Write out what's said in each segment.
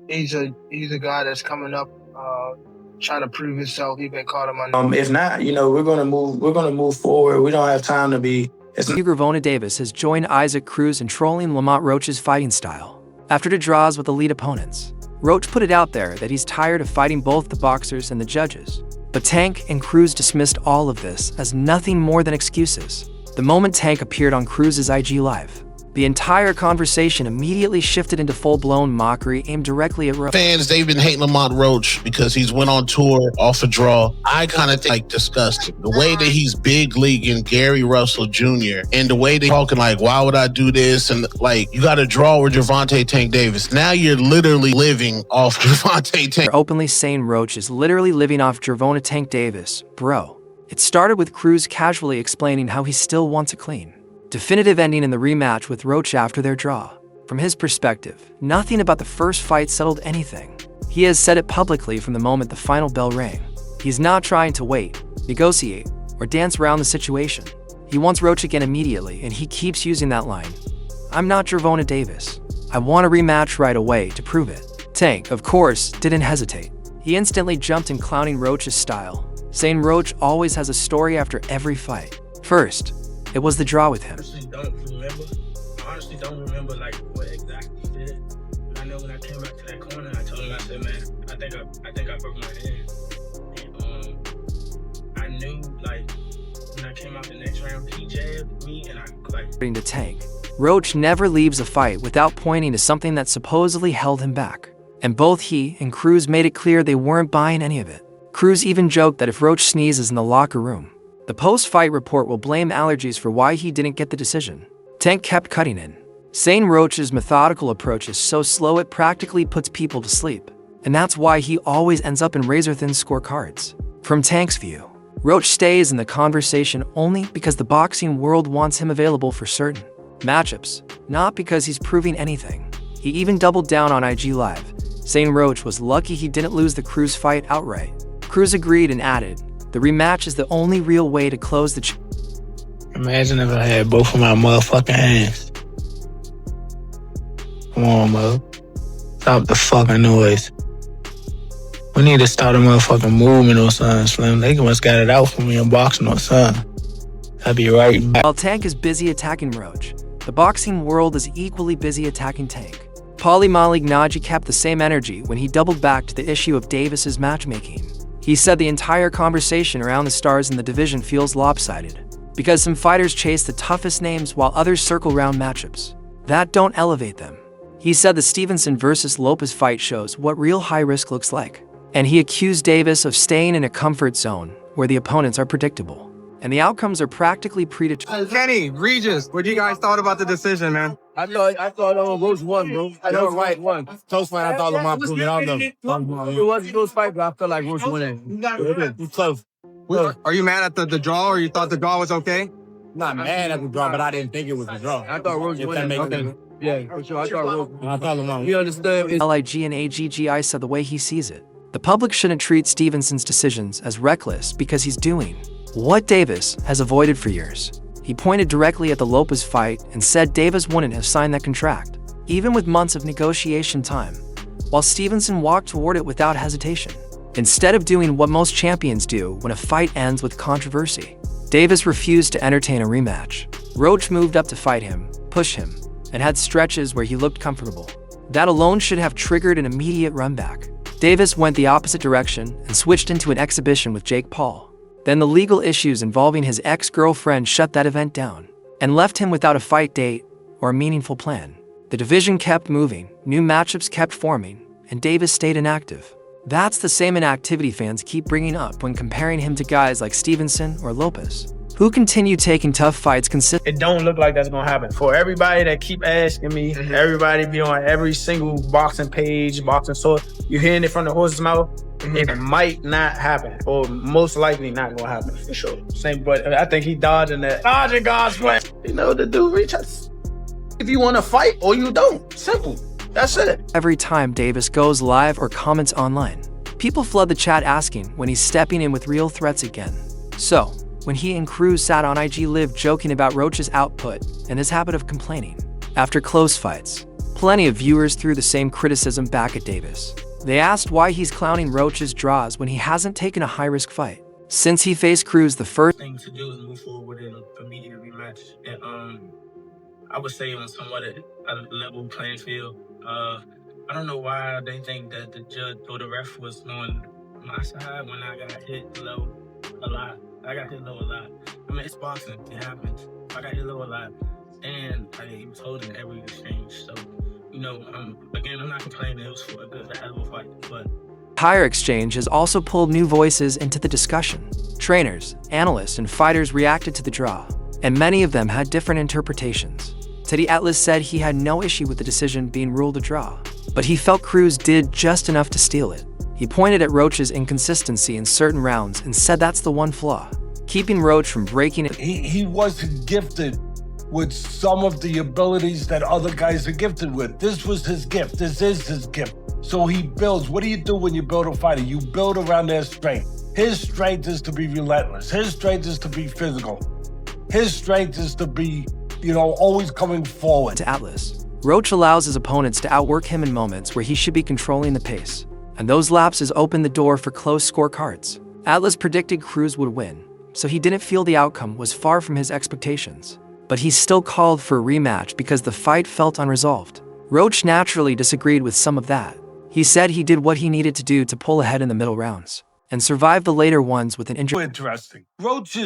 he's a guy that's coming up, trying to prove himself. He been caught him on. If not, we're gonna move forward. We don't have time to be. Gervonta Davis has joined Isaac Cruz in trolling Lamont Roach's fighting style. After the draws with elite opponents, Roach put it out there that he's tired of fighting both the boxers and the judges. But Tank and Cruz dismissed all of this as nothing more than excuses. The moment Tank appeared on Cruz's IG Live, the entire conversation immediately shifted into full-blown mockery aimed directly at Roach. Fans, they've been hating Lamont Roach because he's went on tour off a draw. I kind of think disgusting. The way that he's big leaguing Gary Russell Jr. and the way they're talking like, why would I do this? And like, you got to draw with Gervonta Tank Davis. Now you're literally living off Gervonta Tank. They're openly saying Roach is literally living off Gervonta Tank Davis. Bro. It started with Cruz casually explaining how he still wants a clean, definitive ending in the rematch with Roach after their draw. From his perspective, nothing about the first fight settled anything. He has said it publicly from the moment the final bell rang. He's not trying to wait, negotiate, or dance around the situation. He wants Roach again immediately, and he keeps using that line. I'm not Gervonta Davis. I want a rematch right away to prove it. Tank, of course, didn't hesitate. He instantly jumped in clowning Roach's style, saying Roach always has a story after every fight. First, it was the draw with him. I honestly don't remember like what exactly he did. But I know when I came back to that corner, I told him, I said, man, I think I broke my hand. And I knew like when I came out the next round, he jabbed me and I like. According to Tank, Roach never leaves a fight without pointing to something that supposedly held him back. And both he and Cruz made it clear they weren't buying any of it. Cruz even joked that if Roach sneezes in the locker room, the post-fight report will blame allergies for why he didn't get the decision. Tank kept cutting in, saying Roach's methodical approach is so slow it practically puts people to sleep, and that's why he always ends up in razor-thin scorecards. From Tank's view, Roach stays in the conversation only because the boxing world wants him available for certain matchups, not because he's proving anything. He even doubled down on IG Live, saying Roach was lucky he didn't lose the Cruz fight outright. Cruz agreed and added, the rematch is the only real way to close the Imagine if I had both of my motherfucking hands. Come on, Mo. Stop the fucking noise. We need to start a motherfucking movement or something, Slim. They must got it out for me in boxing or something. I'll be right back. While Tank is busy attacking Roach, the boxing world is equally busy attacking Tank. Paulie Malignaggi kept the same energy when he doubled back to the issue of Davis's matchmaking. He said the entire conversation around the stars in the division feels lopsided, because some fighters chase the toughest names while others circle round matchups that don't elevate them. He said the Stevenson versus Lopez fight shows what real high risk looks like, and he accused Davis of staying in a comfort zone where the opponents are predictable, and the outcomes are practically predetermined. Kenny, Regis, what do you guys thought about the decision, man? I thought Roach won, bro. I know right one. Close fight. I thought Lamont proved it. I don't know. It was a close fight, but I felt like Roach winning. It was close. Are you mad at the draw, or you thought the draw was okay? Not mad at the draw, but I didn't think it was a draw. I thought Roach winning. Okay. Yeah, for sure. I thought Roach. I thought Lamont. We understood. LIG and AGGI said the way he sees it, the public shouldn't treat Stevenson's decisions as reckless because he's doing what Davis has avoided for years. He pointed directly at the Lopez fight and said Davis wouldn't have signed that contract, even with months of negotiation time, while Stevenson walked toward it without hesitation. Instead of doing what most champions do when a fight ends with controversy, Davis refused to entertain a rematch. Roach moved up to fight him, push him, and had stretches where he looked comfortable. That alone should have triggered an immediate run back. Davis went the opposite direction and switched into an exhibition with Jake Paul. Then the legal issues involving his ex-girlfriend shut that event down and left him without a fight date or a meaningful plan. The division kept moving, new matchups kept forming, and Davis stayed inactive. That's the same inactivity fans keep bringing up when comparing him to guys like Stevenson or Lopez, who continue taking tough fights consistently. It don't look like that's gonna happen. For everybody that keep asking me, everybody be on every single boxing page, boxing source, you're hearing it from the horse's mouth, it might not happen, or most likely not gonna happen for sure. Same, but I think he dodging that. Dodging God's plan. You know, the dude reach us. If you wanna fight or you don't, simple. That's it. Every time Davis goes live or comments online, people flood the chat asking when he's stepping in with real threats again. So, when he and Cruz sat on IG Live joking about Roach's output and his habit of complaining after close fights, Plenty of viewers threw the same criticism back at Davis. They asked why he's clowning Roach's draws when he hasn't taken a high-risk fight. Since he faced Cruz the first thing to do is move forward with an immediate rematch. And I would say on somewhat a level playing field. I don't know why they think that the judge or the ref was on my side when I got hit low a lot. I got hit low a lot. I mean, it's boxing. It happens. I got hit low a lot. And he was holding every exchange. So, you know, again, I'm not complaining. It was for a hell of a fight. But entire exchange has also pulled new voices into the discussion. Trainers, analysts, and fighters reacted to the draw, and many of them had different interpretations. Teddy Atlas said he had no issue with the decision being ruled a draw, but he felt Cruz did just enough to steal it. He pointed at Roach's inconsistency in certain rounds and said that's the one flaw, keeping Roach from breaking it. He wasn't gifted with some of the abilities that other guys are gifted with. This was his gift. This is his gift. So he builds. What do you do when you build a fighter? You build around their strength. His strength is to be relentless. His strength is to be physical. His strength is to be, always coming forward. To Atlas, Roach allows his opponents to outwork him in moments where he should be controlling the pace, and those lapses open the door for close scorecards. Atlas predicted Cruz would win, so he didn't feel the outcome was far from his expectations. But he still called for a rematch because the fight felt unresolved. Roach naturally disagreed with some of that. He said he did what he needed to do to pull ahead in the middle rounds and survive the later ones with an injury. Interesting. Roach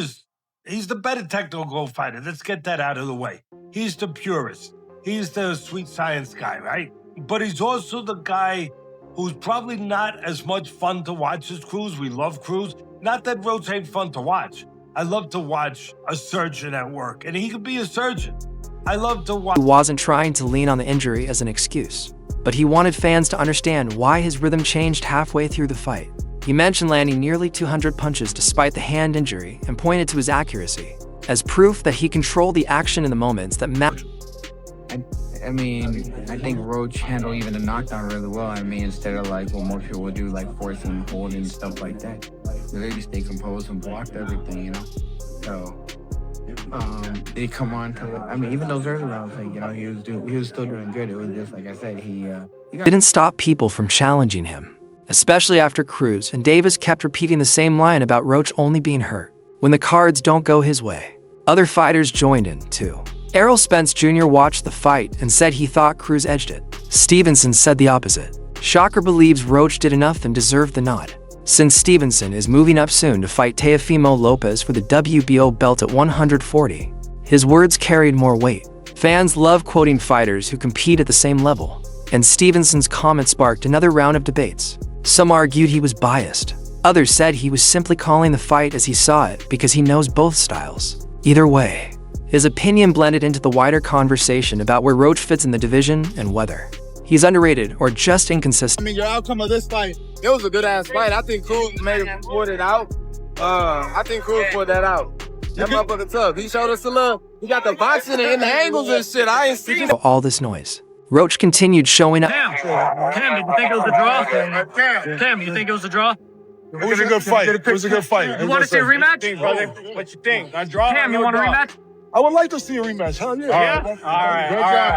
he's the better technical fighter. Let's get that out of the way. He's the purist. He's the sweet science guy, right? But he's also the guy who's probably not as much fun to watch as Cruz. We love Cruz. Not that Roach ain't fun to watch. I love to watch a surgeon at work, and he could be a surgeon. I love to watch. He wasn't trying to lean on the injury as an excuse, but he wanted fans to understand why his rhythm changed halfway through the fight. He mentioned landing nearly 200 punches despite the hand injury and pointed to his accuracy as proof that he controlled the action in the moments that mattered. I think Roach handled even the knockdown really well. Instead of what most people would do, forcing, holding, stuff like that. They really stay composed and blocked everything, So, they come on to, even those early rounds, he was still doing good. It was just, like I said, he didn't stop people from challenging him, especially after Cruz and Davis kept repeating the same line about Roach only being hurt when the cards don't go his way. Other fighters joined in, too. Errol Spence Jr. watched the fight and said he thought Cruz edged it. Stevenson said the opposite. Shocker believes Roach did enough and deserved the nod, since Stevenson is moving up soon to fight Teofimo Lopez for the WBO belt at 140. His words carried more weight. Fans love quoting fighters who compete at the same level, and Stevenson's comment sparked another round of debates. Some argued he was biased. Others said he was simply calling the fight as he saw it because he knows both styles. Either way, his opinion blended into the wider conversation about where Roach fits in the division and whether he's underrated or just inconsistent. Your outcome of this fight, it was a good-ass fight. I think Cruz pulled it out. That motherfucker tough. He showed us the love. He got the boxing and the angles and shit. I ain't seen all this noise. Roach continued showing up. Cam, did you think it was a draw? Cam, you think it was a draw? It was a good fight. It was a good fight. You want to see a rematch? What you think? A draw? Cam, you want a rematch? I would like to see a rematch. Hell yeah. All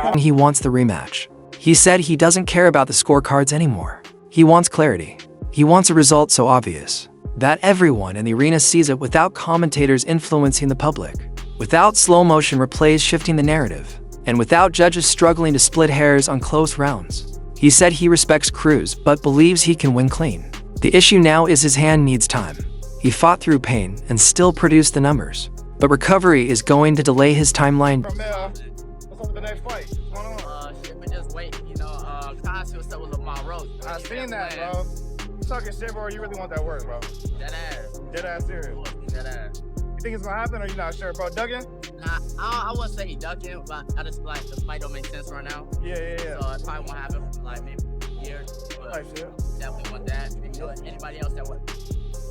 right. He wants the rematch. He said he doesn't care about the scorecards anymore. He wants clarity. He wants a result so obvious that everyone in the arena sees it without commentators influencing the public, without slow-motion replays shifting the narrative, and without judges struggling to split hairs on close rounds. He said he respects Cruz, but believes he can win clean. The issue now is his hand needs time. He fought through pain and still produced the numbers, but recovery is going to delay his timeline. From there, what's up with the next fight? What's going on? Shit, but just wait. Constantly was up with Lamont Roach. I seen that, bro. You talking shit, bro, or you really want that work, bro? Dead ass Serious. Dead ass. You think it's gonna happen, or you not sure, bro? Duggan? Nah, I wouldn't say he ducking, but I just the fight don't make sense right now. Yeah. So it probably won't happen for maybe a year. But definitely want that. Anybody else that would.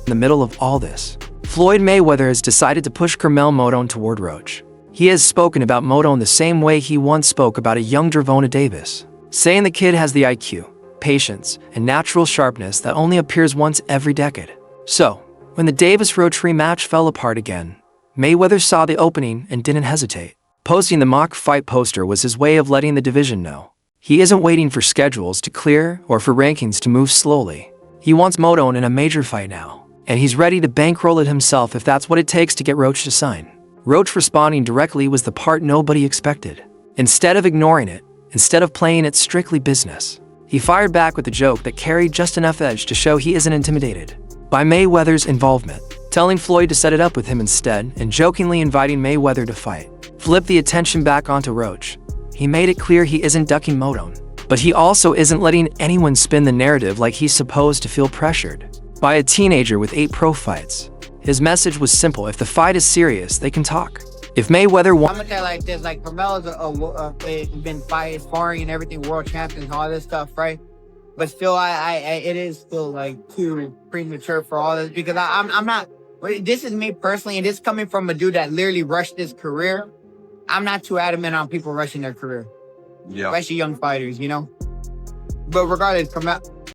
In the middle of all this, Floyd Mayweather has decided to push Carmel Modone toward Roach. He has spoken about Modone the same way he once spoke about a young Gervonta Davis, saying the kid has the IQ, patience, and natural sharpness that only appears once every decade. So, when the Davis-Roach rematch fell apart again, Mayweather saw the opening and didn't hesitate. Posting the mock fight poster was his way of letting the division know He isn't waiting for schedules to clear or for rankings to move slowly. He wants Modone in a major fight now, and he's ready to bankroll it himself if that's what it takes to get Roach to sign. Roach responding directly was the part nobody expected. Instead of ignoring it, instead of playing it strictly business, he fired back with a joke that carried just enough edge to show he isn't intimidated by Mayweather's involvement, telling Floyd to set it up with him instead and jokingly inviting Mayweather to fight. Flip the attention back onto Roach. He made it clear he isn't ducking Modone, but he also isn't letting anyone spin the narrative like he's supposed to feel pressured by a teenager with 8 pro fights. His message was simple: if the fight is serious, they can talk. If Mayweather I'm gonna tell you like this, like Carmelo's been fighting, sparring and everything, world champion and all this stuff, right? But still, it is still like too premature for all this because I'm not, this is me personally, and this is coming from a dude that literally rushed his career. I'm not too adamant on people rushing their career. Yeah. Especially young fighters, you know? But regardless,